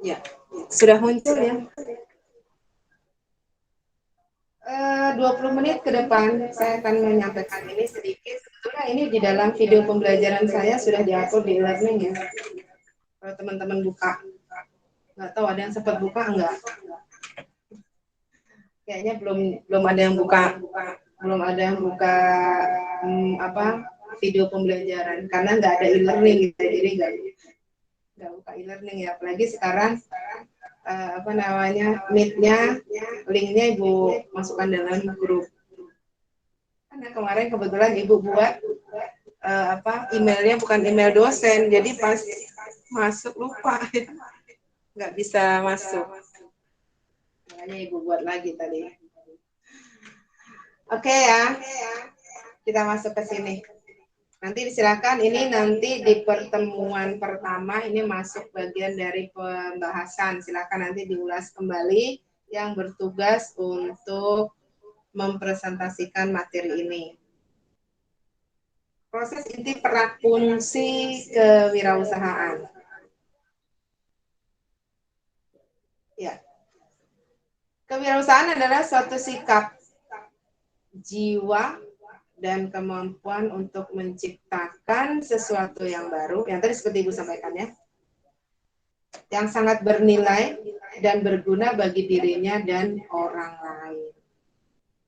Ya, sudah muncul ya. 20 menit ke depan saya akan menyampaikan ini sedikit. Sebetulnya ini di dalam video pembelajaran saya sudah diupload di e-learning ya. Kalau teman-teman buka, nggak tahu ada yang sempat buka enggak? Kayaknya belum ada yang buka, apa video pembelajaran karena nggak ada e-learning gitu, jadi nggak buka e-learning ya. Apalagi sekarang apa namanya meet-nya, linknya ibu masukkan dalam grup. Karena kemarin kebetulan ibu buat emailnya bukan email dosen, jadi pas masuk lupa, nggak bisa masuk. Makanya ibu buat lagi tadi. Oke ya, kita masuk ke sini. Nanti silakan, ini nanti di pertemuan pertama ini masuk bagian dari pembahasan. Silakan nanti diulas kembali yang bertugas untuk mempresentasikan materi ini. Proses inti perak fungsi kewirausahaan. Ya. Kewirausahaan adalah suatu sikap jiwa dan kemampuan untuk menciptakan sesuatu yang baru, yang tadi seperti Ibu sampaikan ya, yang sangat bernilai dan berguna bagi dirinya dan orang lain.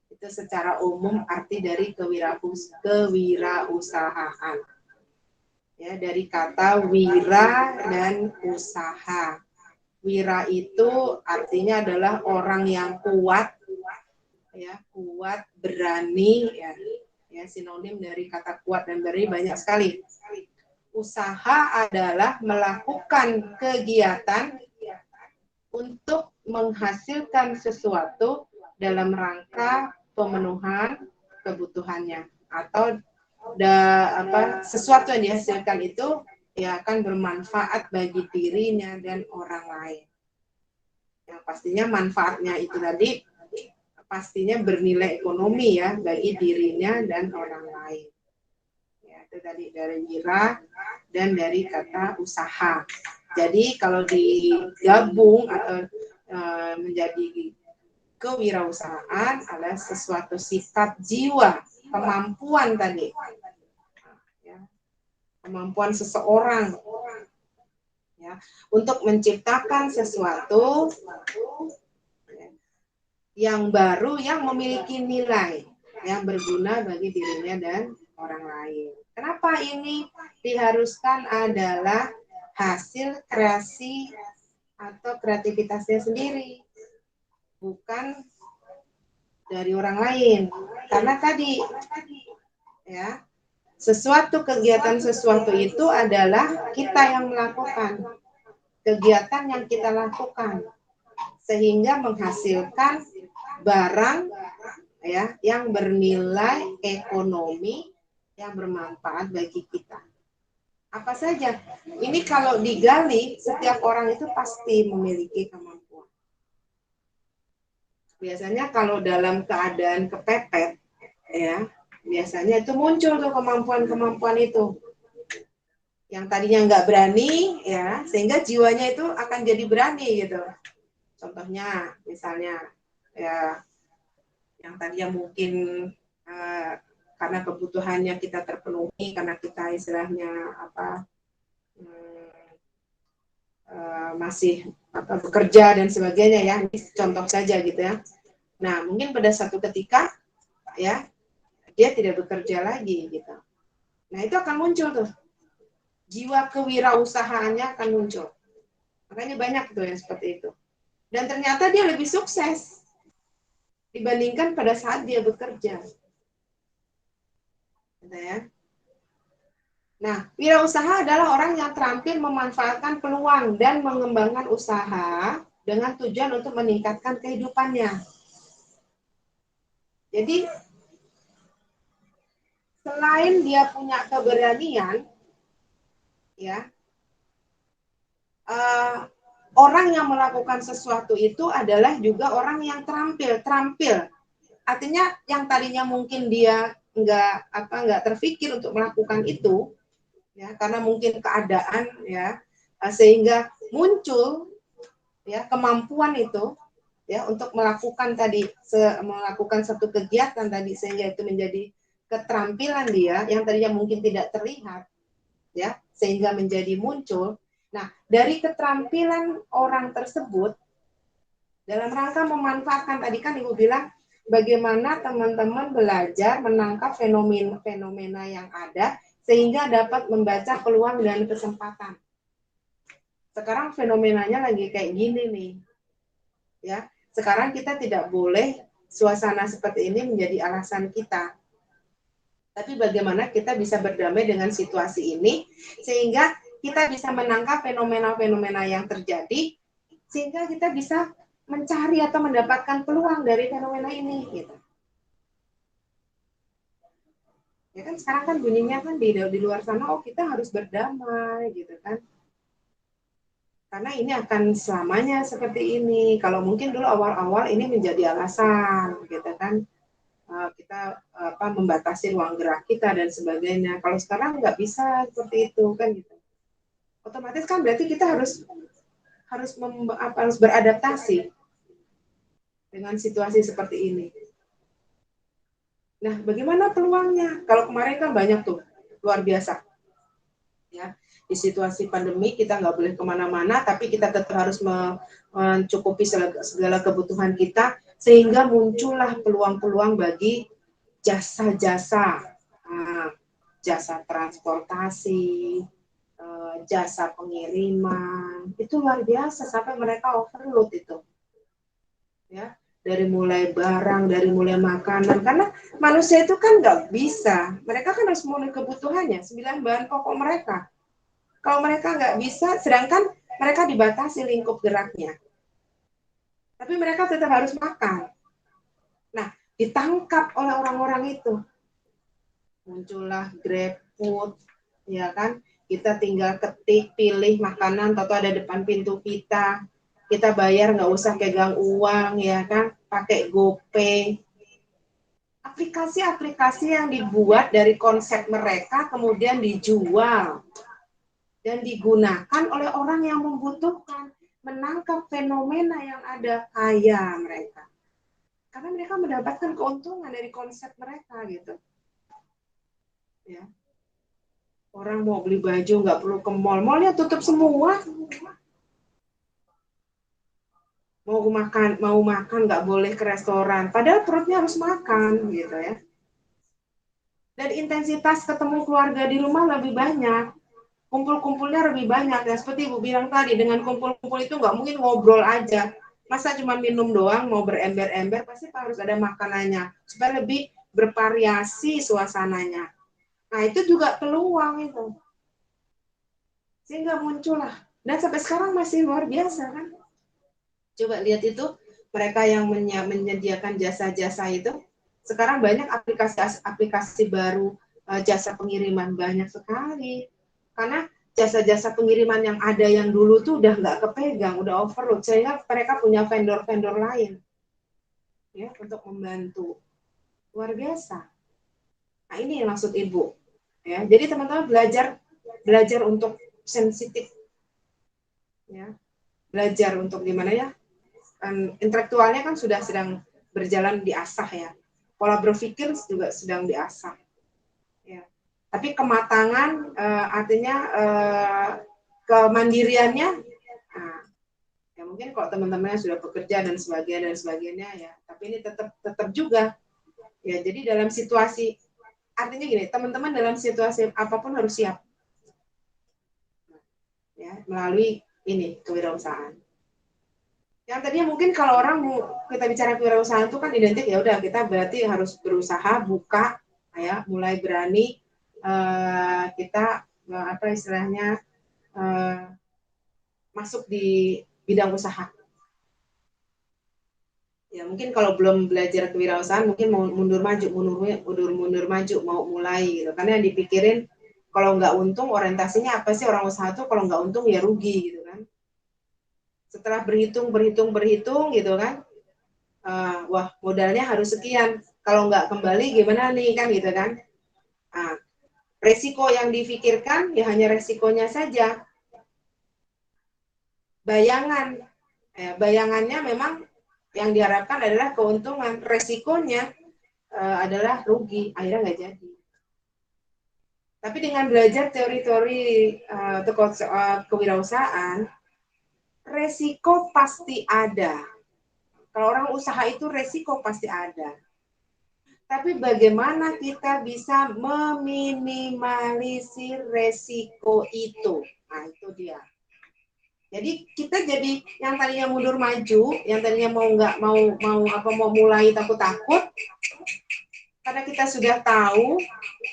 Itu secara umum arti dari kewirausahaan. Ya, dari kata wira dan usaha. Wira itu artinya adalah orang yang kuat, ya, kuat, berani, ya, sinonim dari kata kuat dan berani banyak sekali. Usaha adalah melakukan kegiatan untuk menghasilkan sesuatu dalam rangka pemenuhan kebutuhannya, atau sesuatu yang dihasilkan itu ya akan bermanfaat bagi dirinya dan orang lain. Yang pastinya manfaatnya itu tadi pastinya bernilai ekonomi ya bagi dirinya dan orang lain. Ya, itu tadi dari wira dan dari kata usaha. Jadi kalau digabung atau menjadi kewirausahaan adalah sesuatu sikap jiwa, kemampuan tadi, ya, kemampuan seseorang ya, untuk menciptakan sesuatu yang baru yang memiliki nilai yang berguna bagi dirinya dan orang lain. Kenapa ini diharuskan adalah hasil kreasi atau kreativitasnya sendiri, bukan dari orang lain. Karena tadi ya, kegiatan sesuatu itu adalah kita yang melakukan, kegiatan yang kita lakukan sehingga menghasilkan barang ya yang bernilai ekonomi yang bermanfaat bagi kita. Apa saja? Ini kalau digali, setiap orang itu pasti memiliki kemampuan. Biasanya kalau dalam keadaan kepepet, ya, biasanya itu muncul tuh kemampuan-kemampuan itu. Yang tadinya nggak berani, ya, sehingga jiwanya itu akan jadi berani gitu. Contohnya, misalnya, ya, yang tadinya mungkin karena kebutuhannya kita terpenuhi, karena kita istilahnya masih bekerja dan sebagainya ya, ini contoh saja gitu ya. Nah, mungkin pada satu ketika ya dia tidak bekerja lagi gitu. Nah, itu akan muncul tuh. Jiwa kewirausahaannya akan muncul. Makanya banyak tuh yang seperti itu. Dan ternyata dia lebih sukses dibandingkan pada saat dia bekerja. Gitu ya. Nah, wirausaha adalah orang yang terampil memanfaatkan peluang dan mengembangkan usaha dengan tujuan untuk meningkatkan kehidupannya. Jadi, selain dia punya keberanian, ya, orang yang melakukan sesuatu itu adalah juga orang yang terampil. Artinya yang tadinya mungkin dia nggak terpikir untuk melakukan itu, ya, karena mungkin keadaan ya, sehingga muncul ya kemampuan itu ya untuk melakukan tadi melakukan satu kegiatan tadi sehingga itu menjadi keterampilan dia yang tadinya mungkin tidak terlihat ya sehingga menjadi muncul. Nah, dari keterampilan orang tersebut dalam rangka memanfaatkan tadi kan Ibu bilang bagaimana teman-teman belajar menangkap fenomena yang ada sehingga dapat membaca peluang dan kesempatan. Sekarang fenomenanya lagi kayak gini nih. Ya, sekarang kita tidak boleh suasana seperti ini menjadi alasan kita. Tapi bagaimana kita bisa berdamai dengan situasi ini sehingga kita bisa menangkap fenomena-fenomena yang terjadi sehingga kita bisa mencari atau mendapatkan peluang dari fenomena ini gitu. Ya kan sekarang kan bunyinya kan di luar sana oh kita harus berdamai gitu kan. Karena ini akan selamanya seperti ini. Kalau mungkin dulu awal-awal ini menjadi alasan gitu kan. Kita membatasi ruang gerak kita dan sebagainya. Kalau sekarang nggak bisa seperti itu kan gitu. Otomatis kan berarti kita harus beradaptasi dengan situasi seperti ini. Nah, bagaimana peluangnya? Kalau kemarin kan banyak tuh, luar biasa. Ya, di situasi pandemi kita nggak boleh kemana-mana, tapi kita tetap harus mencukupi segala kebutuhan kita, sehingga muncullah peluang-peluang bagi jasa-jasa, jasa transportasi, jasa pengiriman, itu luar biasa sampai mereka overload itu. Ya, dari mulai barang, dari mulai makanan, karena manusia itu kan nggak bisa, mereka kan harus memenuhi kebutuhannya, 9 bahan pokok mereka. Kalau mereka nggak bisa, sedangkan mereka dibatasi lingkup geraknya, tapi mereka tetap harus makan. Nah, ditangkap oleh orang-orang itu, muncullah GrabFood, ya kan? Kita tinggal ketik, pilih makanan, atau ada depan pintu kita bayar nggak usah pegang uang, ya kan? Pakai GoPay. Aplikasi-aplikasi yang dibuat dari konsep mereka kemudian dijual dan digunakan oleh orang yang membutuhkan, menangkap fenomena yang ada kaya mereka. Karena mereka mendapatkan keuntungan dari konsep mereka gitu. Ya. Orang mau beli baju nggak perlu ke mall, mallnya tutup semua. Mau makan nggak boleh ke restoran, padahal perutnya harus makan gitu ya. Dan intensitas ketemu keluarga di rumah lebih banyak, kumpul-kumpulnya lebih banyak ya. Seperti Ibu bilang tadi, dengan kumpul-kumpul itu nggak mungkin ngobrol aja. Masa cuma minum doang, mau berember-ember, pasti harus ada makanannya supaya lebih bervariasi suasananya. Nah itu juga peluang itu, sehingga muncullah. Dan sampai sekarang masih luar biasa kan. Coba lihat itu, mereka yang menyediakan jasa-jasa itu, sekarang banyak aplikasi baru, jasa pengiriman banyak sekali. Karena jasa-jasa pengiriman yang ada yang dulu tuh udah nggak kepegang, udah overload, sehingga mereka punya vendor-vendor lain ya untuk membantu. Luar biasa. Nah ini yang maksud Ibu. Ya, jadi teman-teman belajar untuk sensitif, ya, belajar untuk gimana ya, intelektualnya kan sudah sedang berjalan diasah ya, pola berpikir juga sedang diasah ya, tapi kematangan artinya kemandiriannya, nah, ya mungkin kalau teman-temannya sudah bekerja dan sebagainya ya, tapi ini tetap juga ya. Jadi dalam situasi, artinya gini, teman-teman dalam situasi apapun harus siap ya melalui ini kewirausahaan. Yang tadinya mungkin kalau orang kita bicara kewirausahaan itu kan identik ya udah kita berarti harus berusaha buka ya, mulai berani kita apa istilahnya masuk di bidang usaha. Ya mungkin kalau belum belajar kewirausahaan mungkin mau mundur maju mau mulai gitu. Karena yang dipikirin kalau nggak untung orientasinya apa sih orang usaha tuh, kalau nggak untung ya rugi gitu kan. Setelah berhitung gitu kan, wah modalnya harus sekian, kalau nggak kembali gimana nih kan gitu kan. Resiko yang difikirkan ya hanya resikonya saja, bayangan Bayangannya memang yang diharapkan adalah keuntungan, resikonya adalah rugi, akhirnya nggak jadi. Tapi dengan belajar teori-teori kewirausahaan, resiko pasti ada. Kalau orang usaha itu resiko pasti ada. Tapi bagaimana kita bisa meminimalisir resiko itu? Nah, itu dia. Jadi kita jadi yang tadinya mundur maju, yang tadinya mau mulai takut-takut, karena kita sudah tahu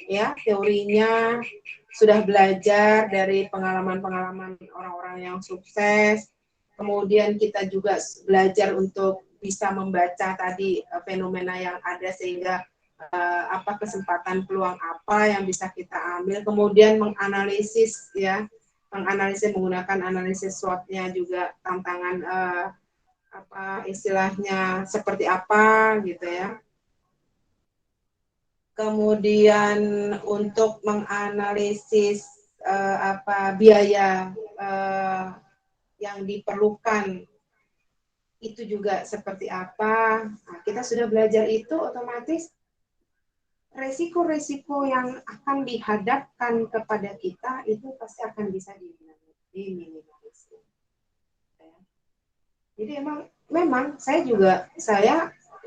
ya teorinya, sudah belajar dari pengalaman-pengalaman orang-orang yang sukses. Kemudian kita juga belajar untuk bisa membaca tadi fenomena yang ada sehingga apa kesempatan peluang apa yang bisa kita ambil. Kemudian menganalisis ya, menggunakan analisis SWOT-nya juga tantangan apa istilahnya seperti apa gitu ya. Kemudian untuk menganalisis biaya yang diperlukan itu juga seperti apa. Nah, kita sudah belajar itu, otomatis resiko-resiko yang akan dihadapkan kepada kita itu pasti akan bisa diminimalisir. Jadi memang saya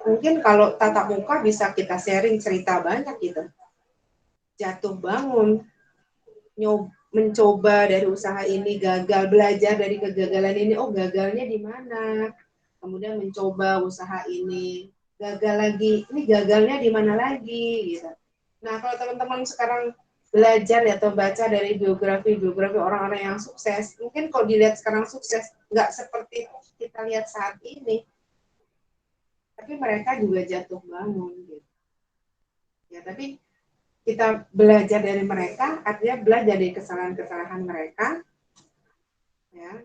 mungkin kalau tatap muka bisa kita sharing cerita banyak gitu. Jatuh bangun, mencoba dari usaha ini gagal, belajar dari kegagalan ini, oh gagalnya di mana, kemudian mencoba usaha ini gagal lagi, ini gagalnya di mana lagi gitu. Nah kalau teman-teman sekarang belajar ya atau baca dari biografi orang-orang yang sukses, mungkin kalau dilihat sekarang sukses nggak seperti kita lihat saat ini, tapi mereka juga jatuh bangun gitu. Ya tapi kita belajar dari mereka, artinya belajar dari kesalahan-kesalahan mereka, ya.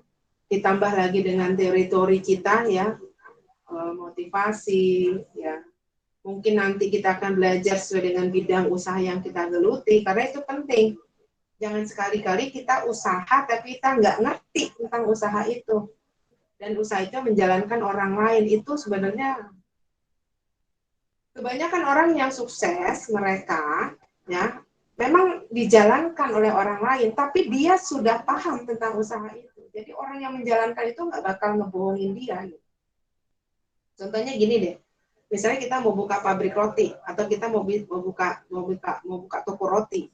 Ditambah lagi dengan teori-teori kita, ya, motivasi, ya. Mungkin nanti kita akan belajar sesuai dengan bidang usaha yang kita geluti, karena itu penting. Jangan sekali-kali kita usaha, tapi kita nggak ngerti tentang usaha itu. Dan usaha itu menjalankan orang lain, itu sebenarnya kebanyakan orang yang sukses, mereka, ya, memang dijalankan oleh orang lain, tapi dia sudah paham tentang usaha itu. Jadi orang yang menjalankan itu nggak bakal ngebohongin dia. Gitu. Contohnya gini deh, misalnya kita mau buka pabrik roti atau kita mau buka toko roti,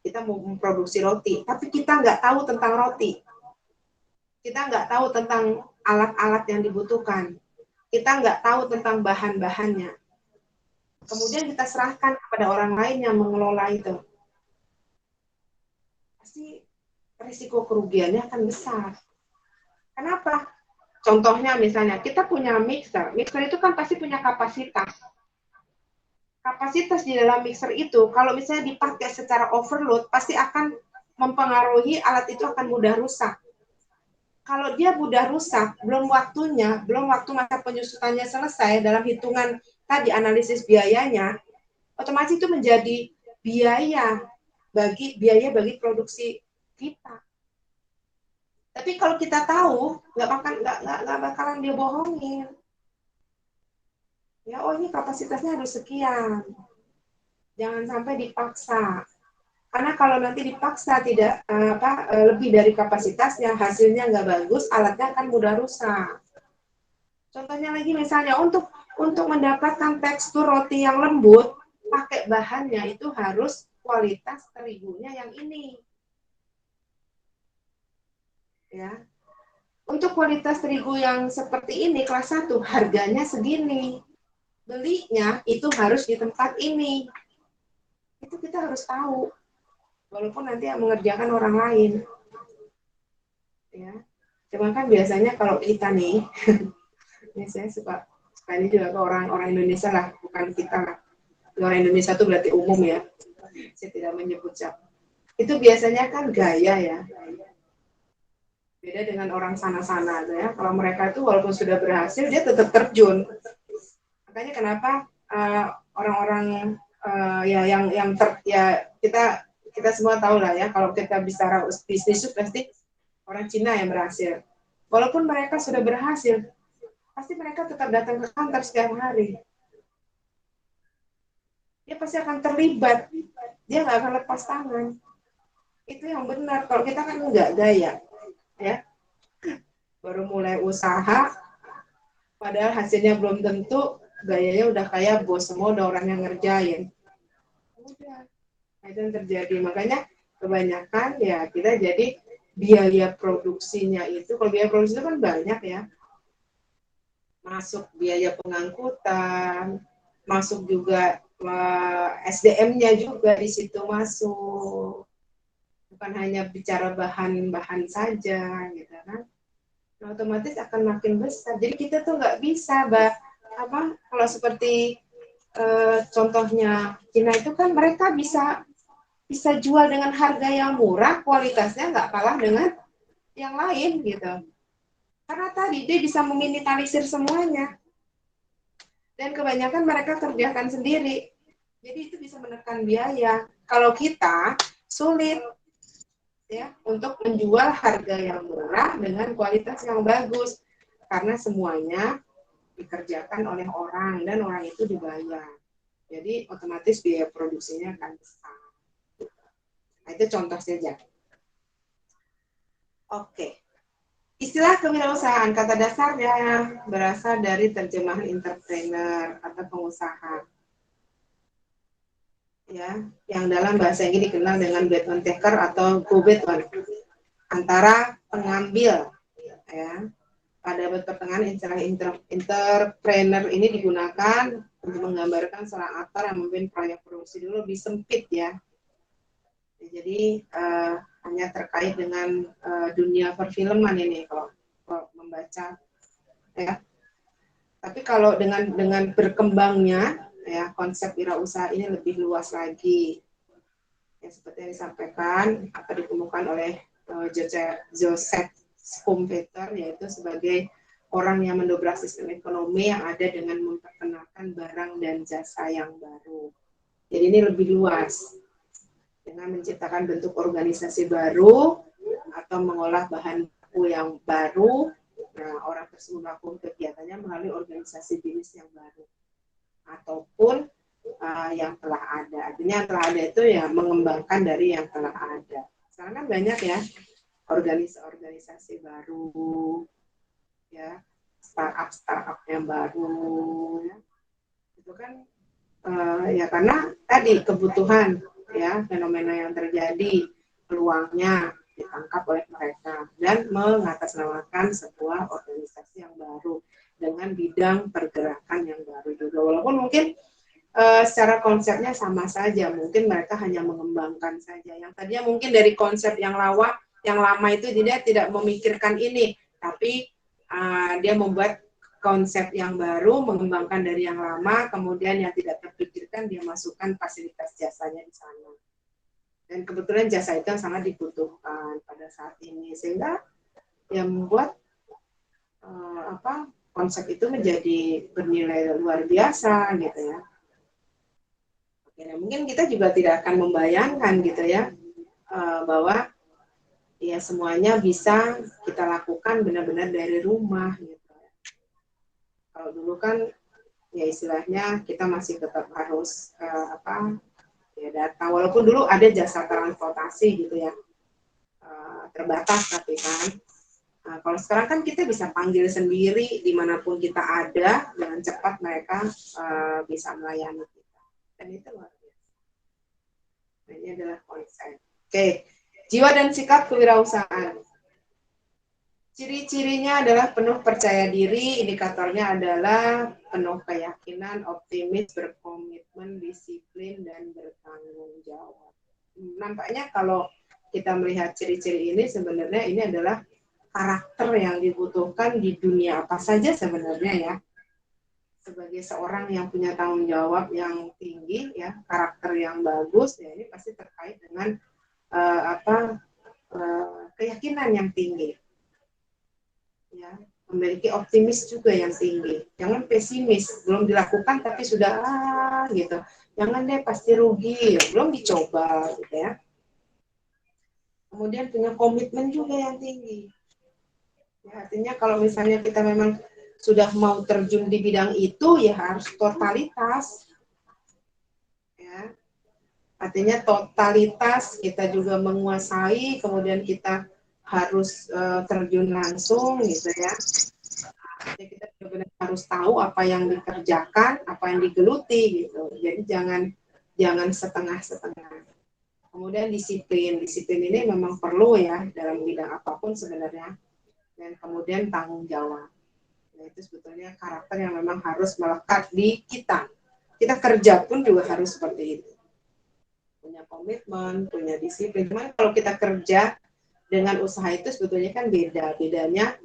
kita mau memproduksi roti, tapi kita nggak tahu tentang roti, kita nggak tahu tentang alat-alat yang dibutuhkan, kita nggak tahu tentang bahan-bahannya. Kemudian kita serahkan kepada orang lain yang mengelola itu. Pasti risiko kerugiannya akan besar. Kenapa? Contohnya misalnya kita punya mixer itu kan pasti punya kapasitas. Kapasitas di dalam mixer itu kalau misalnya dipakai secara overload pasti akan mempengaruhi alat itu akan mudah rusak. Kalau dia mudah rusak, belum waktu masa penyusutannya selesai dalam hitungan tadi analisis biayanya, otomatis itu menjadi biaya bagi produksi kita. Tapi kalau kita tahu, nggak bakalan dia bohongin. Ya, oh ini kapasitasnya harus sekian. Jangan sampai dipaksa. Karena kalau nanti dipaksa tidak lebih dari kapasitasnya, hasilnya nggak bagus, alatnya akan mudah rusak. Contohnya lagi misalnya untuk mendapatkan tekstur roti yang lembut, pakai bahannya itu harus kualitas terigunya yang ini. Ya. Untuk kualitas terigu yang seperti ini kelas 1 harganya segini. Belinya itu harus di tempat ini. Itu kita harus tahu. Walaupun nanti yang mengerjakan orang lain. Ya. Cuma kan biasanya kalau kita nih biasanya suka ini juga ke orang Indonesia lah, bukan kita lah. Orang Indonesia itu berarti umum ya. Saya tidak menyebut siapa. Itu biasanya kan gaya ya. Beda dengan orang sana-sana ya. Kalau mereka itu walaupun sudah berhasil dia tetap terjun. Makanya kenapa orang-orang kita semua tahu lah ya kalau kita bicara bisnis itu pasti orang Cina yang berhasil. Walaupun mereka sudah berhasil, pasti mereka tetap datang ke kantor setiap hari. Dia pasti akan terlibat. Dia nggak akan lepas tangan. Itu yang benar. Kalau kita kan nggak gaya, ya. Baru mulai usaha, padahal hasilnya belum tentu, gayanya udah kayak bos, semua udah orang yang ngerjain. Udah, itu yang terjadi. Makanya kebanyakan ya kita jadi biaya produksinya itu, kalau biaya produksi itu kan banyak ya. Masuk biaya pengangkutan, masuk juga SDM-nya juga di situ masuk. Bukan hanya bicara bahan-bahan saja, gitu kan. Nah, otomatis akan makin besar. Jadi kita tuh nggak bisa, kalau seperti contohnya Cina itu kan mereka bisa jual dengan harga yang murah, kualitasnya nggak kalah dengan yang lain gitu. Karena tadi dia bisa meminimalisir semuanya. Dan kebanyakan mereka kerjakan sendiri. Jadi itu bisa menekan biaya. Kalau kita sulit ya untuk menjual harga yang murah dengan kualitas yang bagus. Karena semuanya dikerjakan oleh orang dan orang itu dibayar. Jadi otomatis biaya produksinya akan besar. Nah, itu contoh saja. Oke. Istilah kewirausahaan, kata dasarnya berasal dari terjemahan entrepreneur atau pengusaha. Ya, yang dalam bahasa Inggris dikenal dengan Bateman taker atau go Bateman, antara pengambil. Ya, pada abad pertengahan istilah entrepreneur ini digunakan untuk menggambarkan seorang aktor yang memimpin proyek produksi dulu lebih sempit ya. Jadi hanya terkait dengan dunia perfilman ini kalau membaca ya. Tapi kalau dengan berkembangnya ya konsep wirausaha ini lebih luas lagi. Ya seperti yang disampaikan atau ditemukan oleh Joseph Schumpeter, yaitu sebagai orang yang mendobrak sistem ekonomi yang ada dengan memperkenalkan barang dan jasa yang baru. Jadi ini lebih luas dengan menciptakan bentuk organisasi baru atau mengolah bahan baku yang baru. Nah, orang tersebut melakukan kegiatannya melalui organisasi bisnis yang baru ataupun yang telah ada. Artinya yang telah ada itu ya mengembangkan dari yang telah ada. Sekarang kan banyak ya organisasi baru, ya startup yang baru, ya. Itu kan ya karena tadi kebutuhan, ya fenomena yang terjadi, peluangnya ditangkap oleh mereka dan mengatasnamakan sebuah organisasi yang baru dengan bidang pergerakan yang baru juga. Walaupun mungkin secara konsepnya sama saja, mungkin mereka hanya mengembangkan saja. Yang tadinya mungkin dari konsep yang lama itu dia tidak memikirkan ini, tapi dia membuat konsep yang baru, mengembangkan dari yang lama, kemudian yang tidak terpikirkan dia masukkan fasilitas jasanya di sana. Dan kebetulan jasa itu yang sangat dibutuhkan pada saat ini, sehingga yang membuat konsep itu menjadi bernilai luar biasa gitu ya. Oke, nah mungkin kita juga tidak akan membayangkan gitu ya bahwa ya semuanya bisa kita lakukan benar-benar dari rumah gitu. Kalau dulu kan ya istilahnya kita masih tetap harus ya datang, walaupun dulu ada jasa transportasi gitu ya, terbatas tapi kan kalau sekarang kan kita bisa panggil sendiri dimanapun kita ada, dengan cepat mereka bisa melayani kita, dan itu luar biasa. Nah, ini adalah konsep. Oke, jiwa dan sikap kewirausahaan. Ciri-cirinya adalah penuh percaya diri, indikatornya adalah penuh keyakinan, optimis, berkomitmen, disiplin, dan bertanggung jawab. Nampaknya kalau kita melihat ciri-ciri ini, sebenarnya ini adalah karakter yang dibutuhkan di dunia apa saja sebenarnya ya. Sebagai seorang yang punya tanggung jawab yang tinggi, ya karakter yang bagus, ya ini pasti terkait dengan keyakinan yang tinggi. Ya, memiliki optimis juga yang tinggi. Jangan pesimis, belum dilakukan tapi sudah gitu. Jangan deh pasti rugi, belum dicoba gitu ya. Kemudian punya komitmen juga yang tinggi. Ya, artinya kalau misalnya kita memang sudah mau terjun di bidang itu, ya harus totalitas. Ya. Artinya totalitas kita juga menguasai, kemudian kita harus terjun langsung gitu ya. Artinya kita benar-benar harus tahu apa yang dikerjakan, apa yang digeluti gitu. Jadi jangan setengah-setengah. Kemudian disiplin ini memang perlu ya dalam bidang apapun sebenarnya. Dan kemudian tanggung jawab. Nah, itu sebetulnya karakter yang memang harus melekat di kita. Kita kerja pun juga harus seperti itu. Punya komitmen, punya disiplin. Cuman kalau kita kerja dengan usaha itu sebetulnya kan beda. Bedanya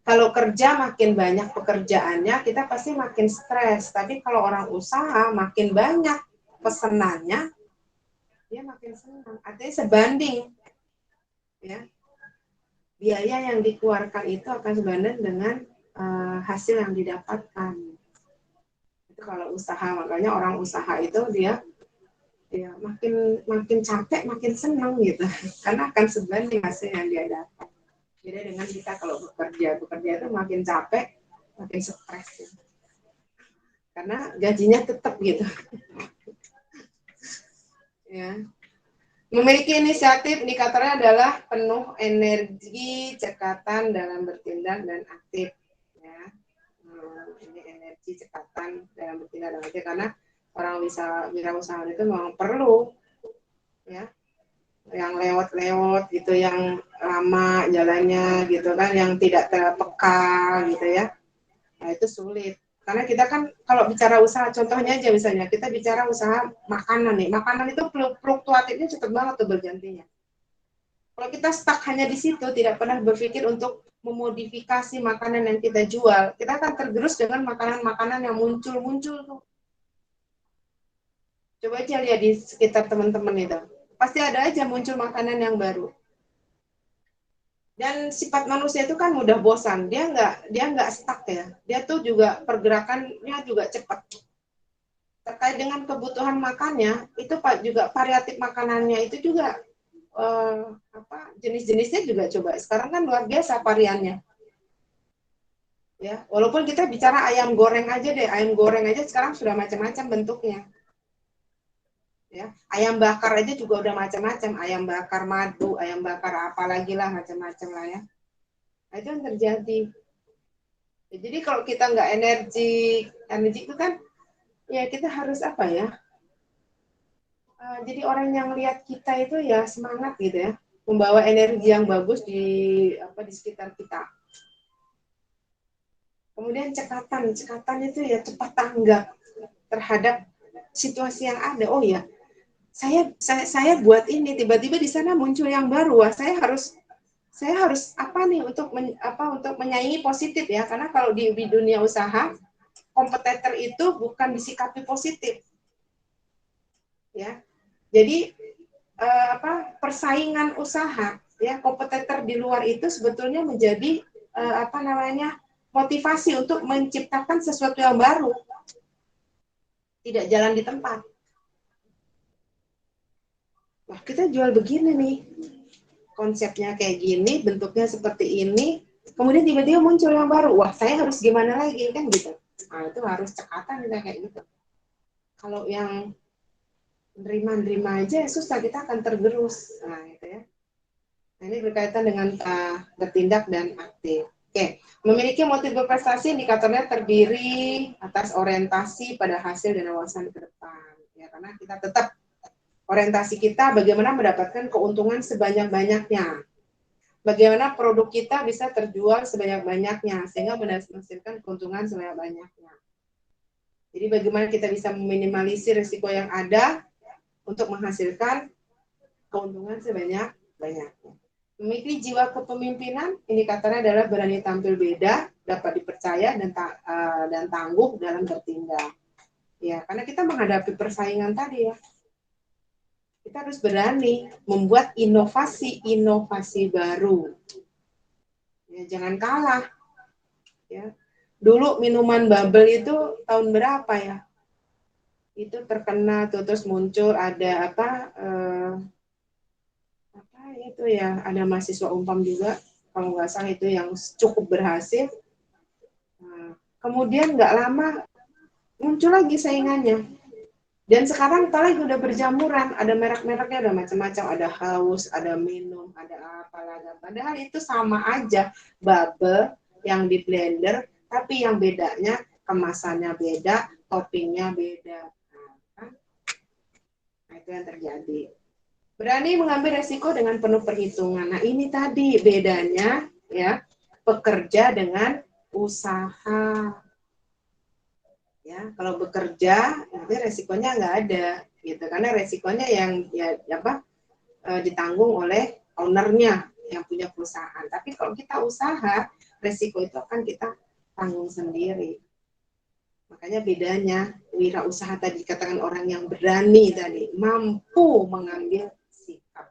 kalau kerja makin banyak pekerjaannya, kita pasti makin stres. Tapi kalau orang usaha makin banyak pesenannya, dia makin senang. Artinya sebanding. Ya, biaya yang dikeluarkan itu akan sebanding dengan hasil yang didapatkan. Itu kalau usaha, makanya orang usaha itu dia ya makin capek makin senang gitu karena akan sebanding hasil yang dia dapat. Beda dengan kita kalau bekerja itu makin capek makin stres gitu. Karena gajinya tetap gitu ya. Memiliki inisiatif indikatornya adalah penuh energi, cekatan dalam bertindak dan aktif ya. Ini energi, cekatan dalam bertindak dan aktif karena orang wirausahaan itu memang perlu ya, yang lewat-lewat gitu, yang lama jalannya gitu kan, yang tidak terpeka gitu ya. Nah itu sulit. Karena kita kan kalau bicara usaha, contohnya aja misalnya kita bicara usaha makanan nih, makanan itu fluktuatifnya cepet banget tuh bergantinya. Kalau kita stuck hanya di situ, tidak pernah berpikir untuk memodifikasi makanan yang kita jual, kita akan tergerus dengan makanan-makanan yang muncul-muncul tuh. Coba aja lihat di sekitar teman-teman itu. Pasti ada aja muncul makanan yang baru. Dan sifat manusia itu kan mudah bosan. Dia nggak stuck ya. Dia tuh juga pergerakannya juga cepat. Terkait dengan kebutuhan makannya, itu juga variatif makanannya itu juga jenis-jenisnya juga coba. Sekarang kan luar biasa variannya. Ya, walaupun kita bicara ayam goreng aja deh, ayam goreng aja sekarang sudah macam-macam bentuknya. Ya, ayam bakar aja juga udah macam-macam, ayam bakar madu, ayam bakar apa lagi lah macam-macam lah ya. Nah, itu yang terjadi. Ya, jadi kalau kita nggak energi itu kan ya kita harus apa ya? Jadi orang yang lihat kita itu ya semangat gitu ya, membawa energi yang bagus di sekitar kita. Kemudian cekatan itu ya cepat tanggap terhadap situasi yang ada. Oh ya, saya buat ini, tiba-tiba di sana muncul yang baru. Wah, saya harus apa nih untuk menyaingi positif ya, karena kalau di dunia usaha kompetitor itu bukan disikapi positif ya. Jadi persaingan usaha ya, kompetitor di luar itu sebetulnya menjadi motivasi untuk menciptakan sesuatu yang baru, tidak jalan di tempat. Wah, kita jual begini nih, konsepnya kayak gini, bentuknya seperti ini, kemudian tiba-tiba muncul yang baru. Wah, saya harus gimana lagi kan gitu. Nah, itu harus cekatan kita kayak gitu. Kalau yang nerima aja susah, kita akan tergerus. Nah, gitu ya. Nah, ini berkaitan dengan bertindak dan aktif. Oke, memiliki motif berprestasi indikatornya terdiri atas orientasi pada hasil dan wawasan ke depan. Ya, karena kita tetap orientasi kita bagaimana mendapatkan keuntungan sebanyak-banyaknya. Bagaimana produk kita bisa terjual sebanyak-banyaknya sehingga menghasilkan keuntungan sebanyak-banyaknya. Jadi bagaimana kita bisa meminimalisir risiko yang ada untuk menghasilkan keuntungan sebanyak-banyaknya. Memiliki jiwa kepemimpinan, indikatornya adalah berani tampil beda, dapat dipercaya dan tangguh dalam bertindak. Ya, karena kita menghadapi persaingan tadi ya. Kita harus berani membuat inovasi baru. Ya, jangan kalah. Ya. Dulu minuman bubble itu tahun berapa ya? Itu terkenal tuh, terus muncul ada itu ya, ada mahasiswa Umpam juga kalau nggak salah itu yang cukup berhasil. Nah, kemudian nggak lama muncul lagi saingannya. Dan sekarang Taleg udah berjamuran, ada merek-mereknya, ada macam-macam, ada haus, ada minum, ada apalah. Padahal itu sama aja, bubble yang di blender, tapi yang bedanya kemasannya beda, toppingnya beda. Nah, itu yang terjadi. Berani mengambil resiko dengan penuh perhitungan. Nah, ini tadi bedanya ya, pekerja dengan usaha. Ya, kalau bekerja nanti resikonya nggak ada gitu, karena resikonya yang ya apa ditanggung oleh ownernya yang punya perusahaan. Tapi kalau kita usaha, resiko itu akan kita tanggung sendiri. Makanya bedanya wirausaha tadi katakan orang yang berani tadi, mampu mengambil sikap.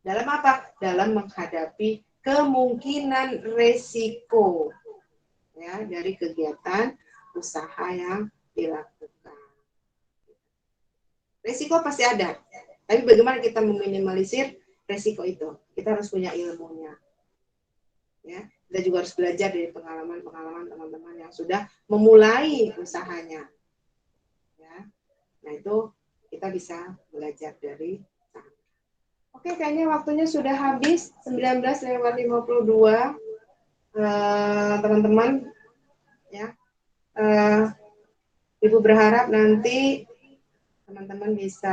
Dalam apa? Dalam menghadapi kemungkinan resiko ya dari kegiatan usaha yang dilakukan. Resiko pasti ada, tapi bagaimana kita meminimalisir resiko itu? Kita harus punya ilmunya. Ya, kita juga harus belajar dari pengalaman-pengalaman teman-teman yang sudah memulai usahanya. Ya, nah itu kita bisa belajar dari sana. Oke, kayaknya waktunya sudah habis, 19:52, teman-teman. Ya, Ibu berharap nanti teman-teman bisa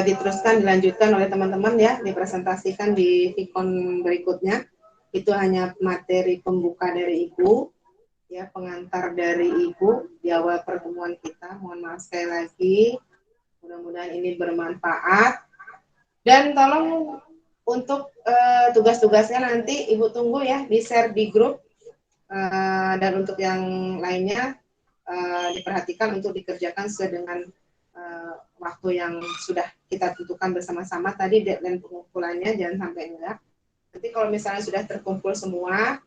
diteruskan, dilanjutkan oleh teman-teman ya, dipresentasikan di Vicon berikutnya. Itu hanya materi pembuka dari Ibu, ya, pengantar dari Ibu di awal pertemuan kita. Mohon maaf sekali lagi. Mudah-mudahan ini bermanfaat. Dan tolong untuk tugas-tugasnya nanti Ibu tunggu ya, di-share di grup. Dan untuk yang lainnya diperhatikan untuk dikerjakan sesuai dengan waktu yang sudah kita tentukan bersama-sama. Tadi deadline pengumpulannya jangan sampai enggak. Nanti kalau misalnya sudah terkumpul semua,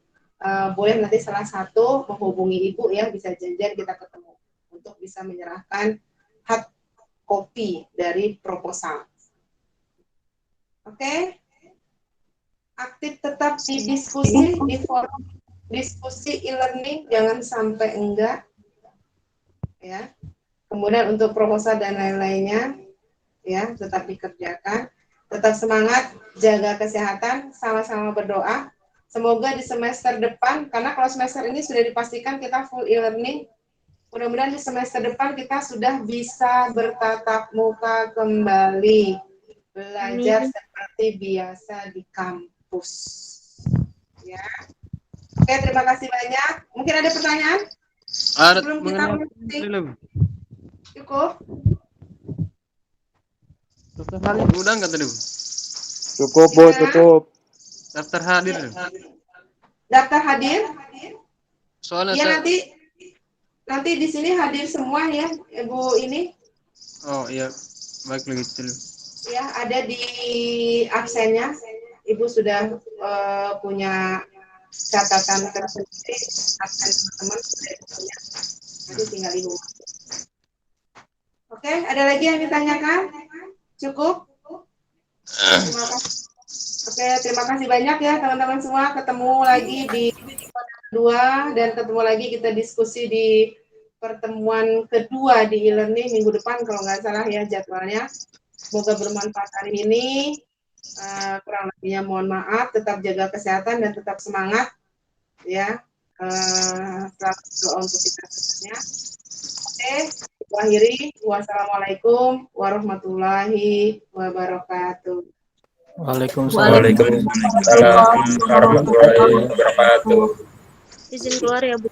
boleh nanti salah satu menghubungi Ibu ya, bisa janjian kita ketemu untuk bisa menyerahkan hard copy dari proposal. Oke? Aktif tetap di diskusi, di forum diskusi e-learning, jangan sampai enggak ya. Kemudian untuk proposal dan lain-lainnya ya tetap dikerjakan, tetap semangat, jaga kesehatan, sama-sama berdoa semoga di semester depan, karena kalau semester ini sudah dipastikan kita full e-learning, mudah-mudahan di semester depan kita sudah bisa bertatap muka kembali, belajar seperti biasa di kampus ya. Oke, terima kasih banyak. Mungkin ada pertanyaan? Sebelum kita mulai. Cukup? Udah nggak tadi? Cukup, Bu, cukup. Daftar hadir. Daftar hadir? Soalnya ya, nanti di sini hadir semua ya, Ibu ini. Oh iya, baik begitu. Ya, ada di absennya. Ibu sudah punya catatan tersendiri, absen teman-teman sudah punya. Nanti tinggal Ibu. Oke, ada lagi yang ditanyakan? Cukup? Terima kasih. Oke, terima kasih banyak ya teman-teman semua. Ketemu lagi di kedua dan ketemu lagi kita diskusi di pertemuan kedua di e-learning minggu depan kalau nggak salah ya jadwalnya. Semoga bermanfaat hari ini. Kurang lebihnya mohon maaf. Tetap jaga kesehatan dan tetap semangat ya. Selamat doa untuk kita semuanya. Oke, akhiri. Wassalamualaikum warahmatullahi wabarakatuh. Waalaikumsalam warahmatullahi wabarakatuh. Izin keluar ya, Bu.